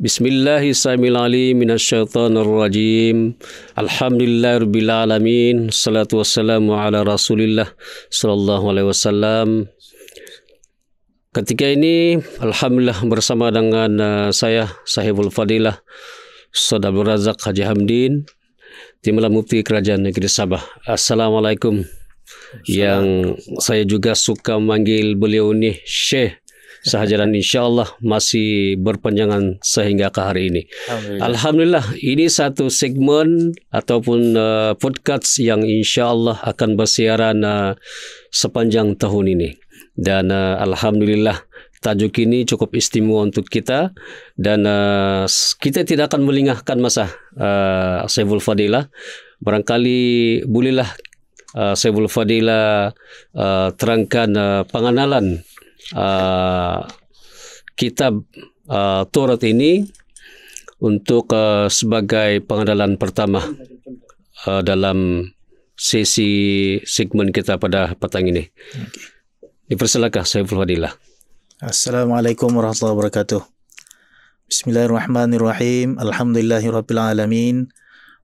Bismillahirrahmanirrahim. Minasyaitonirrajim. Alhamdulillahirabbil alamin. Salatu wassalamu ala Rasulillah sallallahu alaihi wasallam. Ketika ini alhamdulillah bersama dengan saya Sahibul Fadilah Ustaz Abdul Razak Haji Hamdin, Timbalan Mufti Kerajaan Negeri Sabah. Assalamualaikum. Yang saya juga suka manggil beliau ni Syekh sahaja, dan insyaAllah masih berpanjangan sehingga ke hari ini. Alhamdulillah, ini satu segmen ataupun podcast yang insyaAllah akan bersiaran sepanjang tahun ini. Dan Alhamdulillah, tajuk ini cukup istimewa untuk kita, dan kita tidak akan melengahkan masa. Saiful Fadilah, barangkali bolehlah Saiful Fadilah terangkan pengenalan kitab Taurat ini untuk sebagai pengenalan pertama dalam sesi segmen kita pada petang ini. Dipersilakan Saiful Fadilah. Assalamualaikum warahmatullahi wabarakatuh. Bismillahirrahmanirrahim. Alhamdulillahirabbil alamin.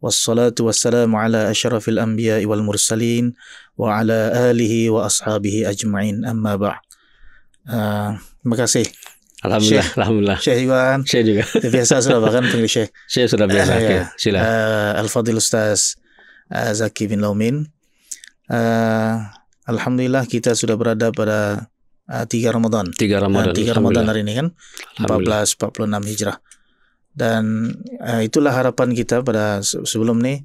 Wassalatu wassalamu ala asyrafil anbiya'i wal mursalin wa ala alihi wa ashabihi ajma'in, amma ba'd. Terima kasih. Alhamdulillah, Syekh. alhamdulillah. Syekh juga. Syekh juga. Biasa sudah bahkan panggil Syekh. Syekh sudah biasa. Okay, sila. Al-Fadil Ustaz Zaki bin Laumin. Alhamdulillah kita sudah berada pada 3 Ramadan. 3 Ramadan. 3 Ramadan hari ini kan. 1446 Hijrah. Dan itulah harapan kita pada sebelum ni.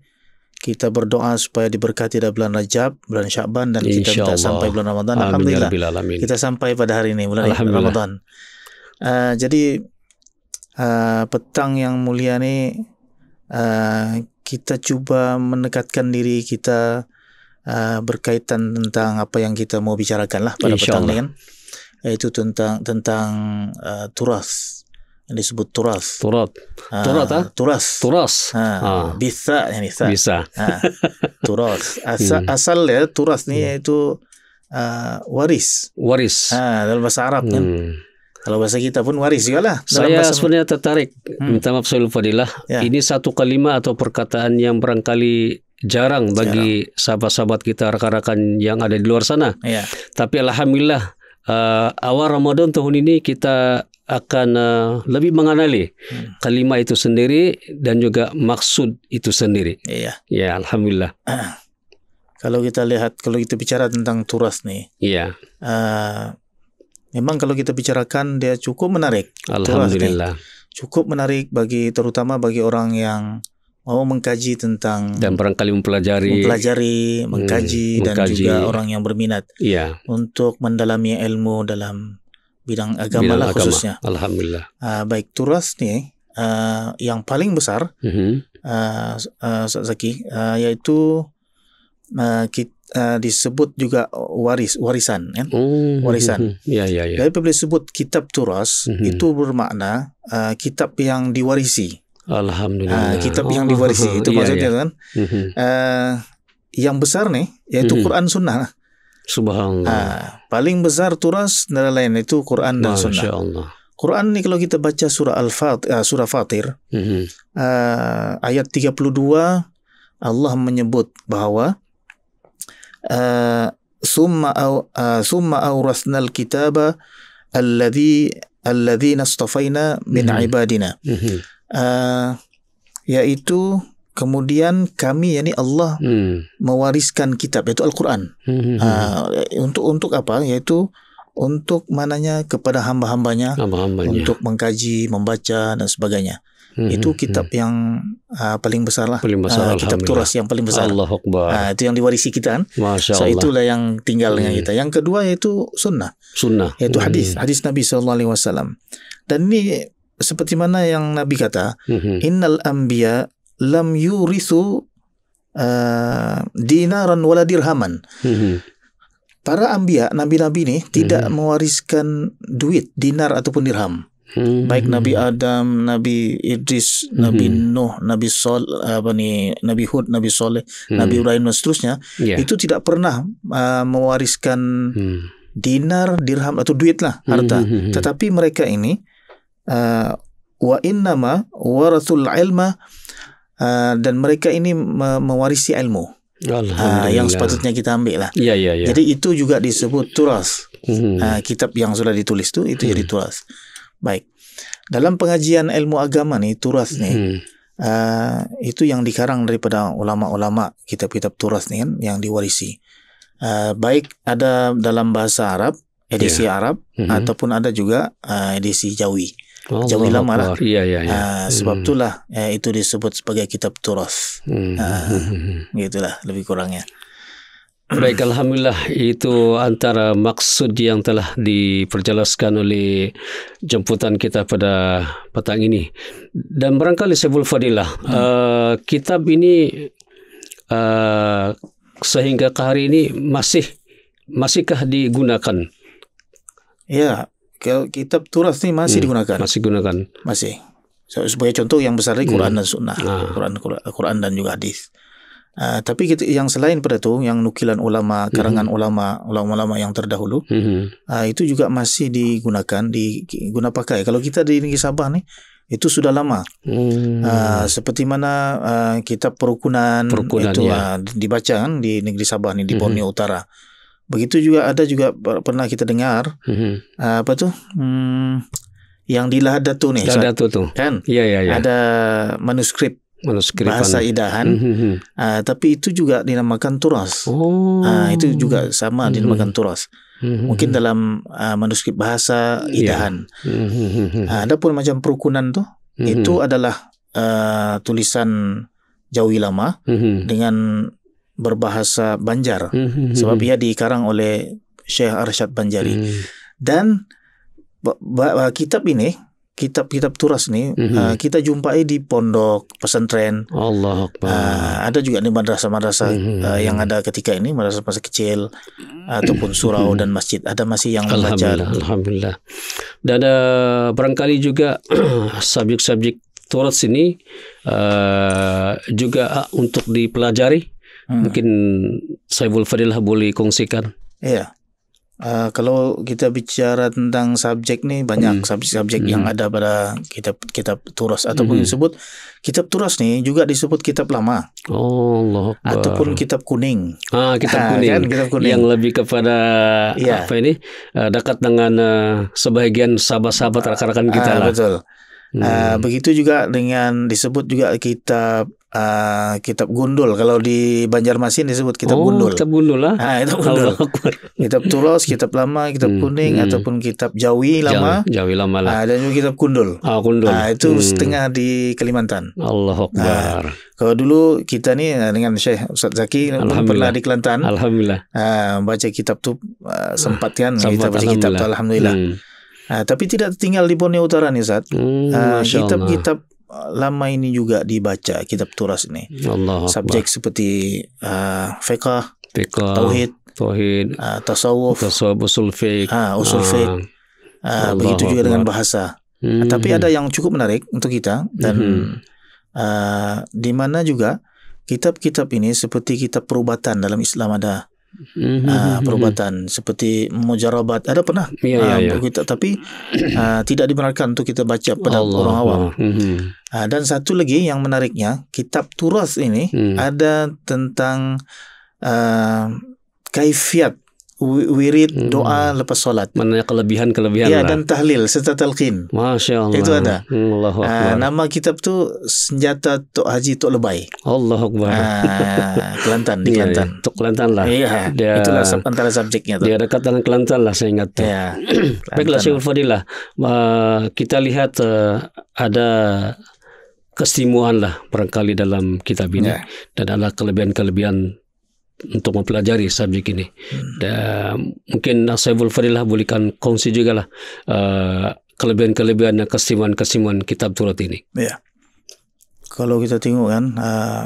Kita berdoa supaya diberkati pada bulan Rajab, bulan Sya'ban, dan kita minta sampai bulan Ramadan. Alhamdulillah, kita sampai pada hari ini, bulan Ramadan. Jadi petang yang mulia ni, kita cuba mendekatkan diri kita berkaitan tentang apa yang kita mau bicarakan lah pada petang ni kan. Iaitu tentang turas. Yang disebut turas. Turas. Bisa yani sa. Bisa. Turas. Asal ya turas ni iaitu waris. Dalam bahasa Arab kan. Kalau bahasa kita pun waris juga lah. Saya sebenarnya tertarik. Minta maaf Saiful Fadilah. Ya. Ini satu kalimat atau perkataan yang barangkali jarang bagi sahabat-sahabat kita, rakan-rakan yang ada di luar sana. Ya. Tapi alhamdulillah awal Ramadan tahun ini kita akan lebih mengenali kalimat itu sendiri dan juga maksud itu sendiri. Iya. Ya, alhamdulillah. Kalau kita lihat, kalau kita bicara tentang turas nih, iya. Memang kalau kita bicarakan dia cukup menarik. Alhamdulillah. Cukup menarik terutama bagi orang yang mau mengkaji tentang dan barangkali mempelajari, mengkaji dan juga orang yang berminat untuk mendalami ilmu dalam bidang agama lah khususnya. Alhamdulillah. Baik, turas ni yang paling besar Zaki, yaitu disebut juga warisan kan? Warisan. Ya. Jadi apabila disebut kitab turas, itu bermakna kitab yang diwarisi. Alhamdulillah. Kitab yang diwarisi itu maksudnya kan. Yang besar nih yaitu Quran Sunnah. Subhanallah. Paling besar turas antara lain itu Quran dan Sunnah. Allah. Quran ni kalau kita baca surah surah Fatir, ayat 32, Allah menyebut bahawa summa awrasnal kitaba alladhina astafaina min ibadina. Yaitu kemudian kami, yakni Allah mewariskan kitab, iaitu Al-Quran. Untuk apa? Yaitu untuk mananya kepada hamba-hambanya, untuk mengkaji, membaca dan sebagainya. Itu kitab yang paling besar lah. Kitab turas yang paling besar. Allahu Akbar. Itu yang diwarisi kita kan. Masya Allah. Itulah yang tinggal dengan kita. Yang kedua yaitu sunnah. Yaitu hadis Nabi SAW. Dan ini seperti mana yang Nabi kata, innal anbiya lam yurithu dinaran wala dirhaman. Para anbiya, nabi-nabi ni tidak mewariskan duit, dinar ataupun dirham. Baik Nabi Adam, Nabi Idris, Nabi Nuh, Nabi Nabi Hud, Nabi Saleh, Nabi Ibrahim dan seterusnya, itu tidak pernah mewariskan dinar, dirham atau duit lah, harta. Tetapi mereka ini wa innama warathul ilma, dan mereka ini mewarisi ilmu. Yang sepatutnya kita ambil lah. Jadi itu juga disebut turas. Kitab yang sudah ditulis itu jadi turas. Baik. Dalam pengajian ilmu agama ni, turas ni itu yang dikarang daripada ulama-ulama, kitab-kitab turas ni kan yang diwarisi. Baik ada dalam bahasa Arab, edisi Arab, ataupun ada juga edisi Jawi. Jawi lama lah. Sebab itulah itu disebut sebagai kitab turas. Gitulah lebih kurangnya. Baik, alhamdulillah, itu antara maksud yang telah diperjelaskan oleh jemputan kita pada petang ini. Dan barangkali Saiful Fadilah, kitab ini sehingga ke hari ini masihkah digunakan? Ya, kitab turas ini masih digunakan. Masih digunakan. Masih. Sebagai contoh yang besar ini Quran dan Sunnah. Quran dan juga hadis. Tapi yang selain pada itu, yang nukilan ulama, karangan ulama yang terdahulu, itu juga masih digunakan, diguna pakai. Kalau kita di negeri Sabah ni, itu sudah lama. Seperti mana kitab perukunan itu dibaca kan di negeri Sabah ni, di Borneo Utara. Begitu juga ada juga pernah kita dengar apa tu? Yang di Lahadatu ni. Lahadatu tu. Kan? Ada manuskrip bahasa Idahan, tapi itu juga dinamakan turas. Itu juga sama dinamakan turas. Mungkin dalam manuskrip bahasa Idahan. Adapun macam perukunan tu, itu adalah tulisan Jawi lama dengan berbahasa Banjar, sebab ia dikarang oleh Syekh Arsyad Banjari. Dan kitab ini, kitab turas ni, kita jumpai di pondok, pesantren. Allah Akbar. Ada juga di madrasah-madrasah yang ada ketika ini, madrasah-madrasah kecil ataupun surau dan masjid. Ada masih yang membaca. Alhamdulillah. Dan barangkali juga subjek-subjek turas ini juga untuk dipelajari. Mungkin Saiful Fadilah boleh kongsikan. Ya. Kalau kita bicara tentang subjek ni, banyak subjek yang ada pada kitab turas, ataupun disebut kitab turas ni juga disebut kitab lama. Allah Akbar. Ataupun kitab kuning. Kitab kuning. Kan, kitab kuning yang lebih kepada apa ini, dekat dengan sebahagian sahabat-sahabat rakan-rakan kita lah. Betul. Begitu juga dengan disebut juga kitab gundul. Kalau di Banjarmasin disebut kitab gundul. Kitab gundul lah. Kitab gundul. Kitab turas, kitab lama, kitab kuning, ataupun kitab Jawi lama. Jawi lama lah. Dan juga kitab kundul. Kundul. Itu setengah di Kalimantan. Allahu Akbar. Kalau dulu kita ni dengan Syekh Ustaz Zaki pernah di Kelantan. Alhamdulillah. Baca kitab tu sempat kan. Kita baca kitab tu, alhamdulillah. Tapi tidak tinggal di Borneo Utara ni, Ustaz. Kitab-kitab lama ini juga dibaca, kitab turas ini. Subjek seperti fiqh, tauhid, tasawuf, usul fiqh, begitu juga dengan bahasa. Tapi ada yang cukup menarik untuk kita, dan di mana juga kitab-kitab ini seperti kitab perubatan dalam Islam ada. Perubatan seperti mujarabat ada pernah kita, tapi tidak dibenarkan untuk kita baca pada orang awam. Dan satu lagi yang menariknya, kitab turas ini ada tentang kaifiat wirid doa lepas solat. Mana kelebihan-kelebihan lah. Dan tahlil serta talqin. Masya Allah. Itu ada. Allahu Akbar. Nama kitab tu Senjata Tok Haji Tok Lebay. Allahu Akbar. Kelantan, di Kelantan. Tok Kelantan lah. Itulah antara subjeknya tu. Dia dekat dengan Kelantan lah, saya ingat. Baiklah Saiful Fadilah. Kita lihat ada keistimewaan lah barangkali dalam kitab ini. Dan ada kelebihan-kelebihan untuk mempelajari subjek ini. Dan mungkin Saiful Fadilah bolehkan kongsi juga lah kelebihan-kelebihan dan keistimewaan kitab turas ini. Ya. Kalau kita tengok kan,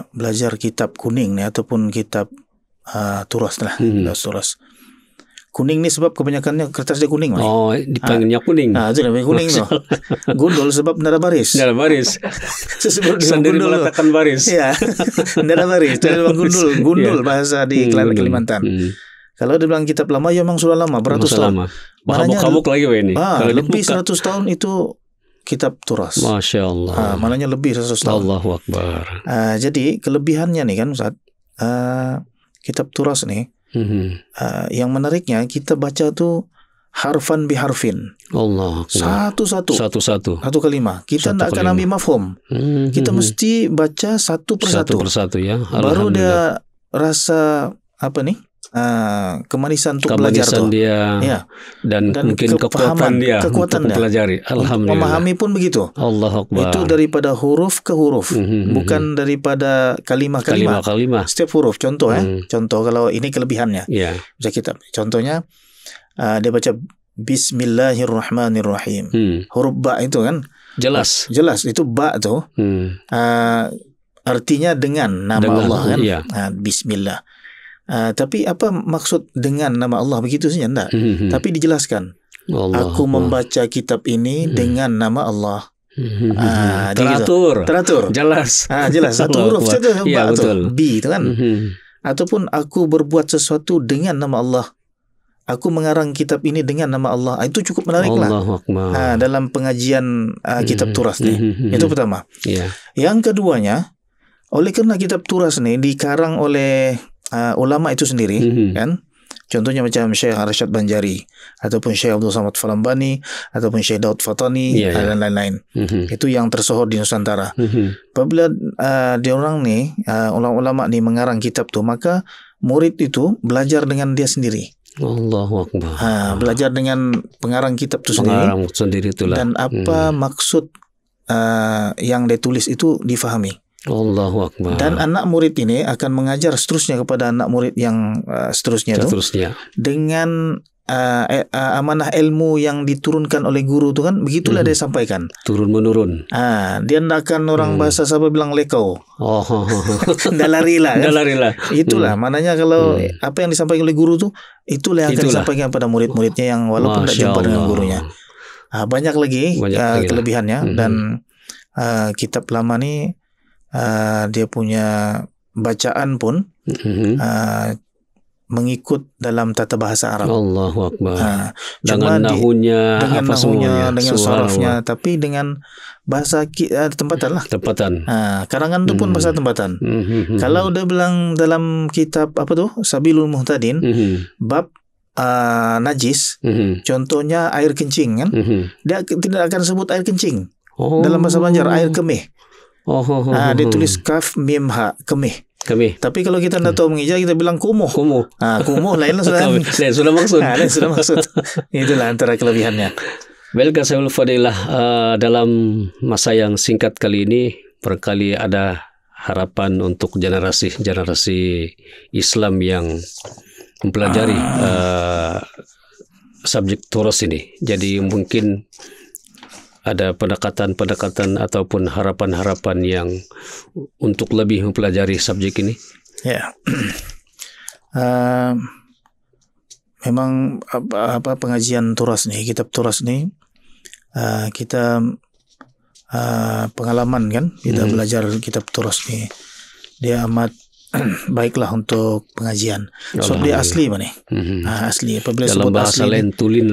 belajar kitab kuning ni ataupun kitab turas lah, turas. Kuning ni sebab kebanyakannya kertas dia kuning. Dipanggilnya kuning. Itu namanya kuning tu. Gundul sebab nada baris. Nada baris. Sendiri meletakkan baris. Ya. Nada baris. Gundul bahasa di Kalimantan. Kalau dia bilang kitab lama, ya memang sudah lama, beratus tahun. Kabuk lagi ini. Lebih 100 tahun itu kitab turas. Masya Allah. Maknanya lebih 100 tahun. Allahu Akbar. Jadi kelebihannya nih kan Ustaz, kitab turas nih, yang menariknya kita baca tuh harfan biharfin. Allah. Satu-satu. Satu kalimat. Kita tidak akan ambil mafhum. Kita mesti baca satu persatu. Ya. Baru dia rasa kemanisan untuk belajar tuh. Dia. Ya. Dan mungkin kekuatan dia untuk mempelajari. Alhamdulillah. Memahami pun begitu. Allahu Akbar. Itu daripada huruf ke huruf, bukan daripada kalimah-kalimah. Setiap huruf. Contoh Contoh kalau ini kelebihannya. Ya. Bisa kita. Contohnya dia baca Bismillahirrahmanirrahim. Huruf ba itu kan jelas itu ba tuh. Artinya dengan nama Allah kan. Iya. Bismillah. Tapi apa maksud dengan nama Allah begitu saja enggak? Tapi dijelaskan. Aku membaca kitab ini dengan nama Allah. Teratur. Jelas. Satu huruf saja ba tu. B itu kan. Ataupun aku berbuat sesuatu dengan nama Allah. Aku mengarang kitab ini dengan nama Allah. Itu cukup menariklah. Dalam pengajian kitab turas ni. Itu pertama. Yang keduanya, oleh kerana kitab turas ni dikarang oleh ulama itu sendiri, kan? Contohnya macam Syekh Arsyad Banjari, ataupun Syekh Abdul Samad Falambani, ataupun Syekh Daud Fatani, dan lain-lain. Itu yang tersohor di Nusantara. Apabila dia orang ni, ulama ni mengarang kitab tu, maka murid itu belajar dengan dia sendiri. Allahu Akbar. Belajar dengan pengarang kitab itu sendiri. Itulah. Dan apa maksud yang dia tulis itu difahami. Allahu Akbar. Dan anak murid ini akan mengajar seterusnya kepada anak murid yang seterusnya. Dengan amanah ilmu yang diturunkan oleh guru tu kan, begitulah dia sampaikan. Turun menurun. Dia tidak akan orang bahasa Sabah bilang lekau. Dah larilah kan. Itulah maknanya kalau apa yang disampaikan oleh guru tu, itulah yang akan disampaikan pada murid-muridnya yang walaupun tidak jumpa dengan gurunya. Banyak lagi kelebihannya. Dan kitab lama ni dia punya bacaan pun mengikut dalam tata bahasa Arab. Allahu Akbar. Dengan nahunya, dengan sarafnya, tapi dengan bahasa tempatan lah. Karangan tu pun bahasa tempatan. Kalau dia bilang dalam kitab Sabilul Muhtadin, bab najis, contohnya air kencing kan, dia tidak akan sebut air kencing. Dalam bahasa Banjar air kemih. Dia tulis kaf mim ha, kemih. Tapi kalau kita tidak tahu menghijau, kita bilang kumuh. Kumuh lain sudah maksud. Itulah antara kelebihannya. Baik, Sayyidul Fadilah, dalam masa yang singkat kali ini barangkali ada harapan untuk generasi Islam yang mempelajari subjek turas ini. Jadi mungkin ada pendekatan ataupun harapan-harapan yang untuk lebih mempelajari subjek ini? Ya, memang pengajian turas ni, kitab turas ni, kita pengalaman kan, kita belajar kitab turas ni, dia amat baiklah untuk pengajian. So dia asli mana? Asli. Apabila dalam sebut bahasa asli, lain tulin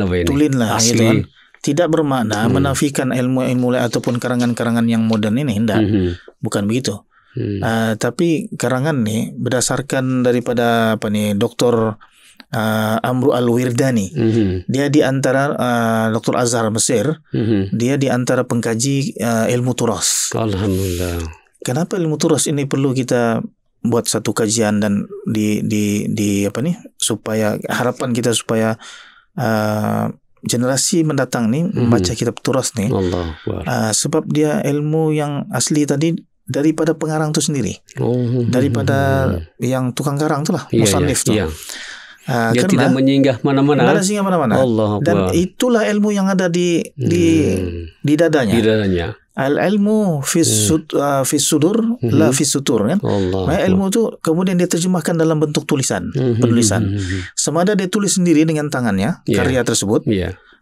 lah asli. Gitu kan? Tidak bermakna menafikan ilmu-ilmu ataupun karangan-karangan yang moden ini, tidak. Bukan begitu. Tapi karangan ni berdasarkan daripada Dr. Amru Al-Wirdani. Dia di antara Dr. Azhar Mesir. Dia di antara pengkaji ilmu turas. Alhamdulillah. Kenapa ilmu turas ini perlu kita buat satu kajian dan supaya harapan kita supaya generasi mendatang ni membaca kitab turas ni, sebab dia ilmu yang asli tadi daripada pengarang tu sendiri, daripada yang tukang karang tu lah, musannif tu. Dia tidak menyinggah mana-mana. Tidak singgah mana-mana. Dan itulah ilmu yang ada di dadanya. Al-ilmu fi sudur la fi sutur kan. Ilmu tu kemudian dia terjemahkan dalam bentuk penulisan. Sama ada dia tulis sendiri dengan tangannya karya tersebut,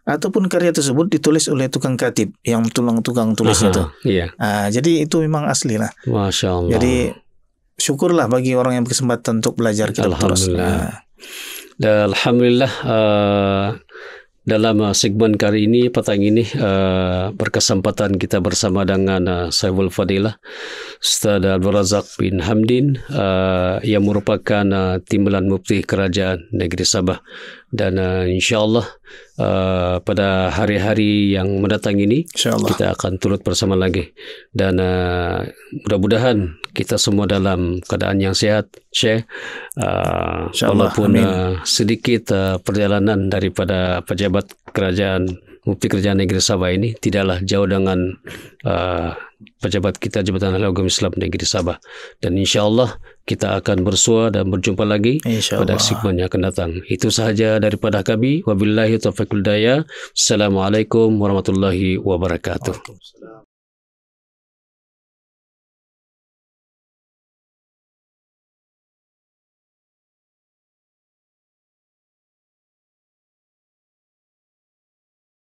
ataupun karya tersebut ditulis oleh tukang katib yang tukang tulisnya tu. Jadi itu memang asli lah. Masya Allah. Jadi syukurlah bagi orang yang berkesempatan untuk belajar kitab turas. Alhamdulillah. dalam segmen kali ini, petang ini, berkesempatan kita bersama dengan Saiful Fadilah Ustaz Abdul Razak bin Hamdin, yang merupakan timbalan mufti Kerajaan Negeri Sabah. Dan insyaAllah pada hari-hari yang mendatang ini kita akan turut bersama lagi. Dan mudah-mudahan kita semua dalam keadaan yang sehat, Syekh. Walaupun sedikit perjalanan daripada pejabat kerajaan, mufti Kerajaan Negeri Sabah ini tidaklah jauh dengan pejabat kita Jabatan Ahli Agama Islam Negeri Sabah. Dan insyaAllah kita akan bersua dan berjumpa lagi pada segmen yang akan datang. Itu sahaja daripada kami. Wabillahi taufiq wal hidayah. Assalamualaikum warahmatullahi wabarakatuh.